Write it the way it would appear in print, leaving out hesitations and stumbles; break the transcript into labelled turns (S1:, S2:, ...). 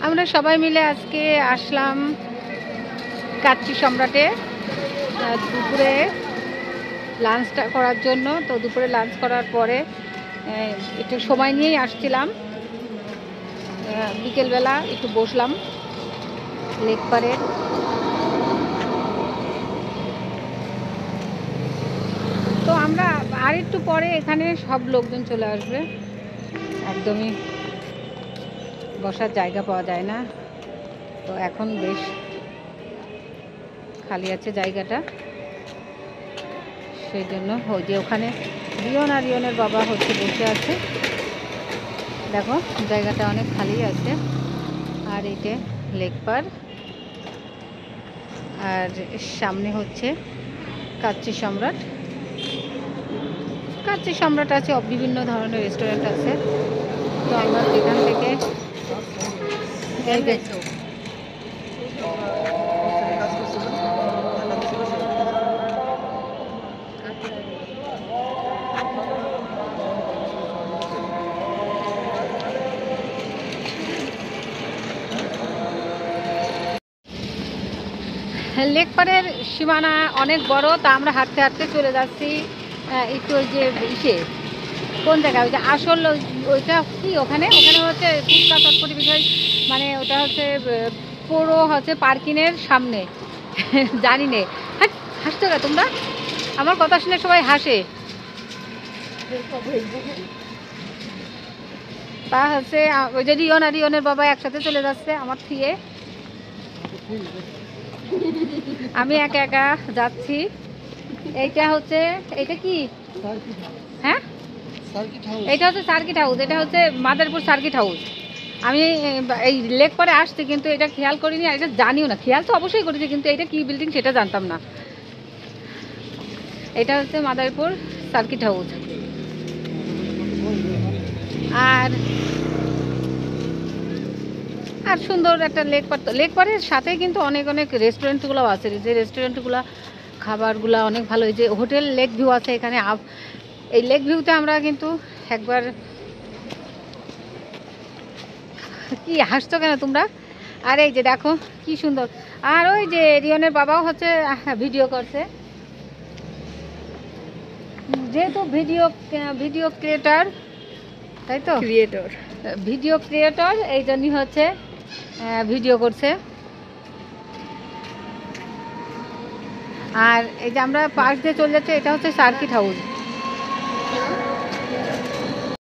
S1: আমরা সবাই মিলে আজকে আসলাম কাচ্চি সম্রাটে দুপুরে লাঞ্চটা করার জন্য। তো দুপুরে লাঞ্চ করার পরে একটু সময় নিয়েই আসছিলাম। বিকেলবেলা একটু বসলাম লেক পারে। তো আমরা আর একটু পরে এখানে সব লোকজন চলে আসবে, একদমই বসার জায়গা পাওয়া যায় না। তো এখন বেশ খালি আছে জায়গাটা, সেই জন্য ওই যে ওখানে রিয়ন আর রিয়নের বাবা হচ্ছে বসে আছে। দেখো জায়গাটা অনেক খালি আছে। আর এইটা লেক পার, আর সামনে হচ্ছে কাচ্চি সম্রাট। কাচ্চি সম্রাট আছে, বিভিন্ন ধরনের রেস্টুরেন্ট আছে। তো আমরা এখান থেকে লেক পারের সীমানা অনেক বড়। তা আমরা হাঁটতে হাঁটতে চলে যাচ্ছি একটু ওই যে ইসে কোন জায়গায়, ওই যে আসল ওইটা কি ওখানে ওখানে হচ্ছে ফুচকা চটপটি বিষয়, মানে ওটা হচ্ছে পুরো হচ্ছে পার্কিংয়ের সামনে। জানি নে, হ্যাঁ হাসছো না তোমরা? আমার কথা শুনে সবাই হাসে। তা হচ্ছে ওই যে রিয়ন আর রিয়নের বাবা একসাথে চলে যাচ্ছে আমার থেকে। আমি একা একা যাচ্ছি। এইটা হচ্ছে, এটা কি? হ্যাঁ, এটা হচ্ছে সার্কিট হাউস। এটা হচ্ছে মাদারীপুর সার্কিট হাউস। আমি এই লেক পরে আসছি, কিন্তু এটা খেয়াল করিনি, আর এটা জানিও না। খেয়াল তো অবশ্যই করেছি, কিন্তু এটা কি বিল্ডিং সেটা জানতাম না। এটা হচ্ছে মাদারীপুর সার্কিট হাউস। আর আর সুন্দর একটা লেক পার। লেক পারের সাথে কিন্তু অনেক অনেক রেস্টুরেন্টগুলো আছে, যে রেস্টুরেন্টগুলো খাবারগুলো অনেক ভালো। এই যে হোটেল লেক ভিউ আছে এখানে। এই লেক ভিউতে আমরা কিন্তু একবার, কি হাসছো কেন তোমরা? আর এই যে দেখো কি সুন্দর। আর ওই যে রিয়নের বাবাও হচ্ছে ভিডিও করছে, যেহেতু ভিডিও ক্রিয়েটর, তাই তো ভিডিও ক্রিয়েটর, এই জন্যই হচ্ছে ভিডিও করছে। আর এই যে আমরা পাশ দিয়ে চলে যাচ্ছি, এটা হচ্ছে সার্কিট হাউস।